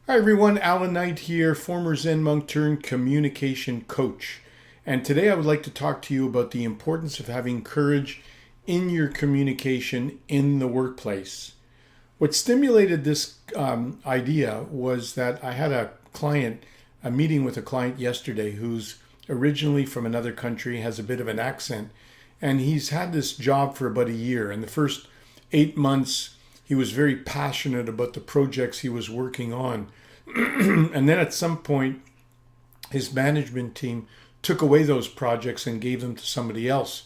Hi everyone, Allan Knight here, former Zen monk turned communication coach. And today I would like to talk to you about the importance of having courage in your communication in the workplace. What stimulated this idea was that I had a meeting with a client yesterday who's originally from another country, has a bit of an accent, and he's had this job for about a year. In the first 8 months, he was very passionate about the projects he was working on. And then at some point, his management team took away those projects and gave them to somebody else.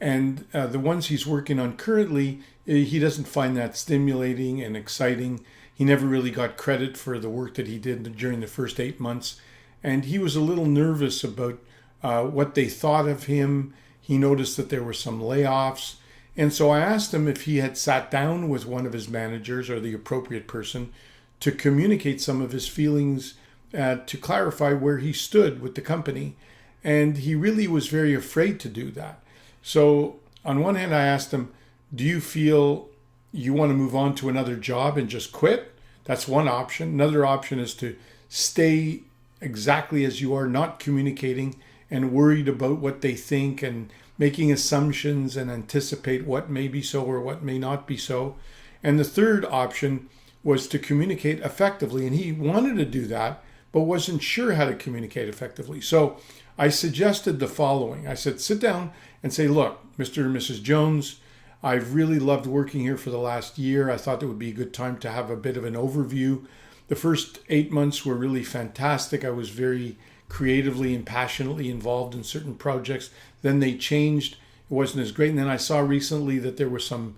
And the ones he's working on currently, he doesn't find that stimulating and exciting. He never really got credit for the work that he did during the first 8 months. And he was a little nervous about what they thought of him. He noticed that there were some layoffs. And so I asked him if he had sat down with one of his managers or the appropriate person to communicate some of his feelings, to clarify where he stood with the company. And he really was very afraid to do that. So on one hand, I asked him, do you feel you want to move on to another job and just quit? That's one option. Another option is to stay exactly as you are, not communicating and worried about what they think and making assumptions and anticipate what may be so or what may not be so. And the third option was to communicate effectively. And he wanted to do that, but wasn't sure how to communicate effectively. So I suggested the following. I said, sit down and say, look, Mr. and Mrs. Jones, I've really loved working here for the last year. I thought it would be a good time to have a bit of an overview. The first 8 months were really fantastic. I was very creatively and passionately involved in certain projects. Then they changed. It wasn't as great. And then I saw recently that there were some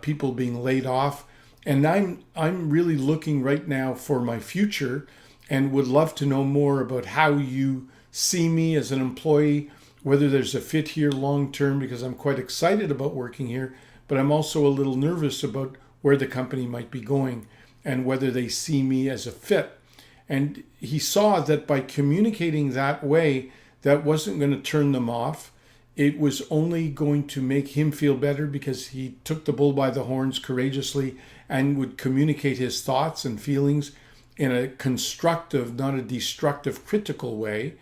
people being laid off. And I'm really looking right now for my future and would love to know more about how you see me as an employee, whether there's a fit here long term, because I'm quite excited about working here, but I'm also a little nervous about where the company might be going and whether they see me as a fit. And he saw that by communicating that way, that wasn't going to turn them off. It was only going to make him feel better because he took the bull by the horns courageously and would communicate his thoughts and feelings in a constructive, not a destructive, critical way,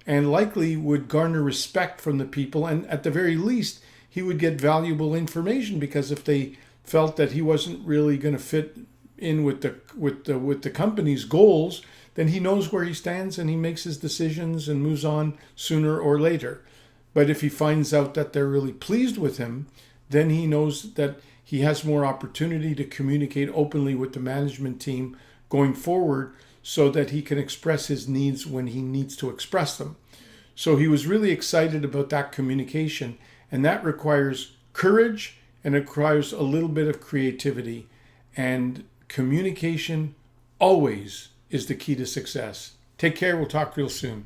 and likely would garner respect from the people. And at the very least, he would get valuable information, because if they felt that he wasn't really going to fit in with the company's goals, then he knows where he stands and he makes his decisions and moves on sooner or later. But if he finds out that they're really pleased with him, then he knows that he has more opportunity to communicate openly with the management team going forward, so that he can express his needs when he needs to express them. So he was really excited about that communication, and that requires courage and it requires a little bit of creativity. And communication always is the key to success. Take care. We'll talk real soon.